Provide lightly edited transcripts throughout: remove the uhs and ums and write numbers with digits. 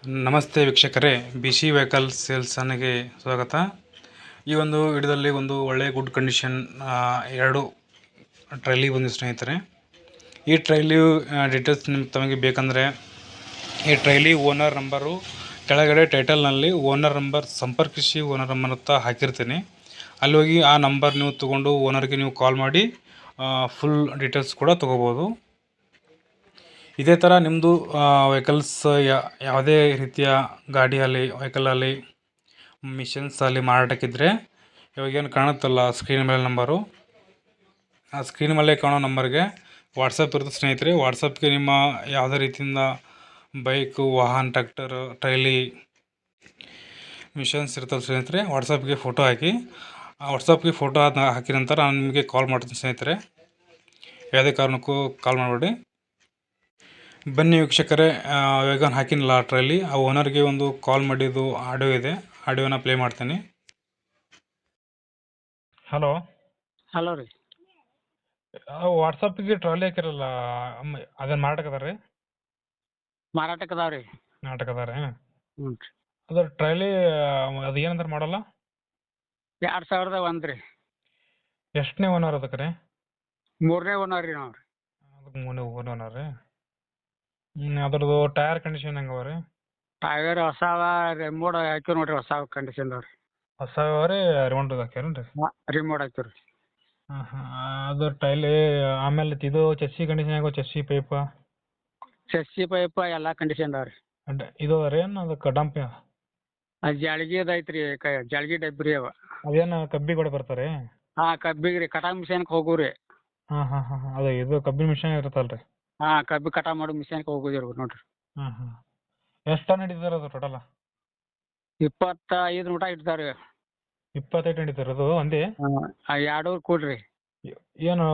ನಮಸ್ತೆ ವೀಕ್ಷಕರೇ, BC vehicle ಸೇಲ್ಸನಿಗೆ ಸ್ವಾಗತ. ಈ ಒಂದು ವಿಡಿಯೋದಲ್ಲಿ ಒಂದು ಒಳ್ಳೆಯ ಗುಡ್ ಕಂಡೀಷನ್ ಎರಡು ಟ್ರೈಲಿ ಬಂದಿದೆ ಸ್ನೇಹಿತರೆ. ಈ ಟ್ರೈಲಿ ಡೀಟೇಲ್ಸ್ ತಮಗೆ ಬೇಕಂದರೆ ಈ ಟ್ರೈಲಿ ಓನರ್ ನಂಬರು ಕೆಳಗಡೆ ಟೈಟಲ್ನಲ್ಲಿ ಓನರ್ ನಂಬರ್ ಸಂಪರ್ಕಿಸಿ ಓನರ್ ನಂಬರ್ ಅಂತ ಹಾಕಿರ್ತೀನಿ. ಅಲ್ಲಿ ಹೋಗಿ ಆ ನಂಬರ್ ನೀವು ತೊಗೊಂಡು ಓನರ್ಗೆ ನೀವು ಕಾಲ್ ಮಾಡಿ ಫುಲ್ ಡೀಟೇಲ್ಸ್ ಕೂಡ ತೊಗೋಬೋದು. ಇದೇ ಥರ ನಿಮ್ಮದು ವೆಹಿಕಲ್ಸ್ ಯಾವುದೇ ರೀತಿಯ ಗಾಡಿಯಲ್ಲಿ ವೆಹಿಕಲಲ್ಲಿ ಮಿಷನ್ಸ್ ಅಲ್ಲಿ ಮಾರಾಟಕ್ಕಿದ್ದರೆ ಇವಾಗೇನು ಕಾಣುತ್ತಲ್ಲ ಸ್ಕ್ರೀನ್ ಮೇಲೆ ನಂಬರು, ಆ ಸ್ಕ್ರೀನ್ ಮೇಲೆ ಕಾಣೋ ನಂಬರ್ಗೆ ವಾಟ್ಸಪ್ ಇರುತ್ತೆ ಸ್ನೇಹಿತರೆ. ವಾಟ್ಸಪ್ಗೆ ನಿಮ್ಮ ಯಾವುದೇ ರೀತಿಯಿಂದ ಬೈಕು, ವಾಹನ, ಟ್ರ್ಯಾಕ್ಟರ್, ಟ್ರೈಲಿ ಮಿಷನ್ಸ್ ಇರ್ತವೆ ಸ್ನೇಹಿತರೆ. ವಾಟ್ಸಪ್ಗೆ ಫೋಟೋ ಹಾಕಿ, ಆ ವಾಟ್ಸಪ್ಗೆ ಫೋಟೋ ಹಾಕಿದ ನಂತರ ನಾನು ನಿಮಗೆ ಕಾಲ್ ಮಾಡ್ತೀನಿ ಸ್ನೇಹಿತರೆ. ಯಾವುದೇ ಕಾರಣಕ್ಕೂ ಕಾಲ್ ಮಾಡಬೇಡಿ. ಬನ್ನಿ ವೀಕ್ಷಕರೇ, ವೇಗನ್ ಹಾಕಿನಲ್ಲ ಟ್ರೈಲಿ, ಆ ಓನರ್ಗೆ ಒಂದು ಕಾಲ್ ಮಾಡಿದ್ದು ಆಡಿಯೋ ಇದೆ, ಆಡಿಯೋನ ಪ್ಲೇ ಮಾಡ್ತೀನಿ. ಹಲೋ ಹಲೋ ರೀ. ವಾಟ್ಸಪ್ಗೆ ಟ್ರಾಲಿ ಹಾಕಿರಲ್ಲ, ಅದೇನು ಮಾರಾಟಕ್ಕೆ ಅದ ರೀ? ಮಾರಾಟಕ್ಕೆ ಅದಾವ ರೀ. ನಾಟಕ ಅದ ರೀ? ಹ್ಞೂ ರೀ. ಅದು ಟ್ರೈಲಿ ಅದು ಏನಂದ್ರೆ ಮಾಡಲ್ಲ? 2001 ರೀ. ಎಷ್ಟನೇ ಓನರ್ ಅದಕ್ಕೆ ರೀ? 3ನೇ ಓನರ್ ರೀ ನಾವು ರೀ. ಅದಕ್ಕೆ 3ನೇ ಓನರ್ ರೀ. ಅದ್ರದ್ದು ಟೈರ್ ಕಂಡೀಷನ್ ಹೆಂಗವ ರೀ? ಟೈರ್ ಹೊಸಾವ, ರಿಮೋಟ್ ಹಾಕಿವಿ ನೋಡ್ರಿ, ಹೊಸ ಕಂಡೀಷನ್ ಅದಾವ ರೀ. ಹೊಸ ರೀ, ರಿಮೋಟ್ ಹಾಕ್ಯಾರೇನು ರೀ? ರಿಮೋಟ್ ಹಾಕಿವಿ ರೀ. ಹಾಂ ಹಾಂ. ಅದು ಟೈಲಿ ಆಮೇಲೆ ಇದು ಚೆಸ್ಸಿ ಕಂಡೀಷನ್ ಆಗೋ, ಚೆಸ್ಸಿ ಪೈಪ ಚೆಸ್ಸಿ ಪೈಪ್ ಎಲ್ಲ ಕಂಡೀಷನ್ ಅದಾವ ರೀ. ಇದು ರೀ ಏನು ಅದಕ್ಕೆ ಡಂಪ್? ಅದು ಜಾಳ್ಗಿದು ಐತ್ರಿ, ಜಾಳ್ಗಿ ಡಬ್ಬಿ ರೀ ಅವ. ಅದೇನು ಕಬ್ಬಿ ಕೂಡ ಬರ್ತಾರೆ? ಹಾಂ, ಕಬ್ಬಿಗೆ ರೀ, ಕಟಾವ್ ಮಿಷನ್ಗೆ ಹೋಗು ರೀ. ಹಾಂ ಹಾಂ ಹಾಂ. ಅದು ಇದು ಕಬ್ಬಿನ ಮಿಷನ್ ಇರುತ್ತಲ್ಲ ರೀ? ಹಾಂ, ಕಬ್ಬಿ ಕಟಾವ್ ಮಾಡೋ ಮಿಷನ್ಗೆ ಹೋಗೋದಿರ್ಬೇಕು ನೋಡ್ರಿ. ಹಾಂ ಹಾಂ. ಎಷ್ಟು ಟನ್ ಹಿಡಿತಾರೆ ಅದು ಟೋಟಲ್? 25 ಮಟ ಇಡ್ತಾವೆ ರೀ. 25 ಹಿಡಿತಾರೆ ಅದು ಒಂದೇ? ಹಾಂ, 2 ಕೊಡ್ರಿ. ಏನು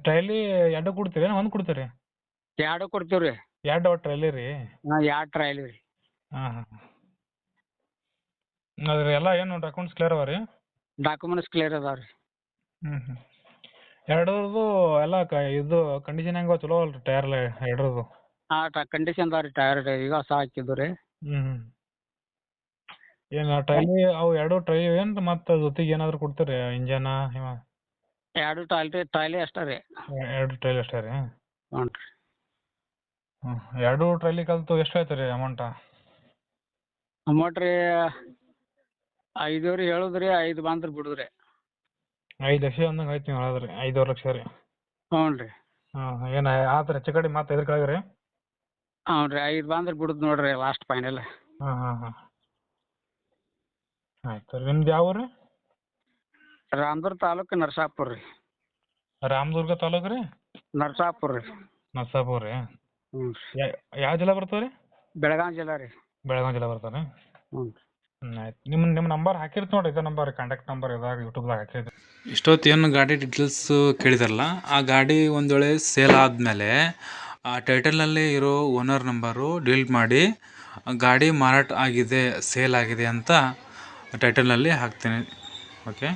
ಟ್ರೈಲಿ ಎರಡು ಕೊಡ್ತೀರಿ, ಒಂದು ಕೊಡ್ತೀರಿ? 2 ಕೊಡ್ತೀವಿ ರೀ. ಎರಡು ಟ್ರೈಲಿ ರೀ? ಹಾಂ, 2 ಟ್ರೈಲಿ ರೀ. ಹಾಂ ಹಾಂ. ಅದ್ರ ಎಲ್ಲ ಏನು ಡಾಕ್ಯುಮೆಂಟ್ಸ್ ಕ್ಲಿಯರ್ ಅವ ರೀ? ಡಾಕ್ಯುಮೆಂಟ್ಸ್ ಕ್ಲಿಯರ್ ಅದಾವ ರೀ. ಹ್ಞೂ ಹ್ಞೂ. ಎರಡರದು ಎಲ್ಲ ಇದು ಕಂಡೀಷನ್ ಹೆಂಗೆ ಚಲೋ ಅಲ್ಲ ರೀ ಟೈರ್ ಎಲ್ಲ ಎರಡರದು? ಹಾಂ, ಕಂಡೀಷನ್ ಅದಾವ ರೀ ಟೈರ್, ಈಗ ಹೊಸ ಹಾಕಿದ್ದು ರೀ. ಹ್ಞೂ ಹ್ಞೂ. ಏನು ಟ್ರೈಲಿ ಅವು ಎರಡು ಟ್ರೈ ಏನು ಮತ್ತು ಜೊತೆಗೆ ಏನಾದರೂ ಕೊಡ್ತೀರಿ ಇಂಜನ ಇವ? 2 ಟ್ರಾಲಿ ಅಷ್ಟೇ ರೀ. ಎರಡು ಟ್ರೈಲಿ ಅಷ್ಟೇ ರೀ? ಹ್ಞೂ ರೀ. ಹ್ಞೂ. ಎರಡು ಟ್ರೈಲಿ ಕಲ್ತು ಎಷ್ಟು ಆಯ್ತು ರೀ ಅಮೌಂಟ? ಅಮೌಂಟ್ ರೀ 5 ರೀ ಹೇಳುದು ರೀ, 5 ಬಂದ್ರೆ ಬಿಡುದು ರೀ. 5 ಲಕ್ಷ ಅಂದಂಗೆ ಆಯ್ತು ನೀವು ಹೇಳಿದ್ರಿ, 5.5 ಲಕ್ಷ ರೀ? ಹ್ಞೂ ರೀ. ಹಾಂ. ಏನು ಆತು ಹೆಚ್ಚು ಕಡಿಮೆ ಮತ್ತೆ ಇದ್ರ ಕೆಳಗೆ ರೀ? ಹ್ಞೂ ರೀ, 5 ಬಂದ್ರೆ ಬಿಡುದು ನೋಡಿರಿ ಲಾಸ್ಟ್ ಫೈನಲ್. ಹಾಂ ಹಾಂ ಹಾಂ. ಆಯ್ತು ರೀ. ನಿಮ್ದು ಯಾವ ಊರು ರೀ? ರಾಮದುರ್ಗ ತಾಲೂಕು, ನರಸಾಪುರ ರೀ. ರಾಮದುರ್ಗ ತಾಲೂಕು ರೀ? ನರಸಾಪುರ ರೀ. ನರಸಾಪುರ ರೀ? ಹ್ಞೂ ರೀ. ಯಾವ ಜಿಲ್ಲೆ ಬರ್ತದೆ ರೀ? ಬೆಳಗಾವಿ ಜಿಲ್ಲಾ ರೀ. ಬೆಳಗಾವಿ ಜಿಲ್ಲೆ ಬರ್ತಾನೆ? ಹ್ಞೂ ರೀ. ಆಯ್ತು. ನಿಮ್ಮ ನಂಬರ್ ಹಾಕಿರ್ತೀವಿ ನೋಡಿ, ಇದೇ ನಂಬರ್ ಕಾಂಟ್ಯಾಕ್ಟ್ ನಂಬರ್ ಇದಾಗ ಯೂಟ್ಯೂಬ್ದಾಗ ಹಾಕಿರ್ತೀವಿ. ಇಷ್ಟೊತ್ತು ಏನು ಗಾಡಿ ಡೀಟೇಲ್ಸು ಕೇಳಿದಾರಲ್ಲ, ಆ ಗಾಡಿ ಒಂದು ವೇಳೆ ಸೇಲ್ ಆದಮೇಲೆ ಆ ಟೈಟಲ್ನಲ್ಲಿ ಇರೋ ಓನರ್ ನಂಬರು ಡಿಲೀಟ್ ಮಾಡಿ ಗಾಡಿ ಮಾರಾಟ ಆಗಿದೆ, ಸೇಲ್ ಆಗಿದೆ ಅಂತ ಟೈಟಲ್ನಲ್ಲಿ ಹಾಕ್ತೀನಿ. ಓಕೆ.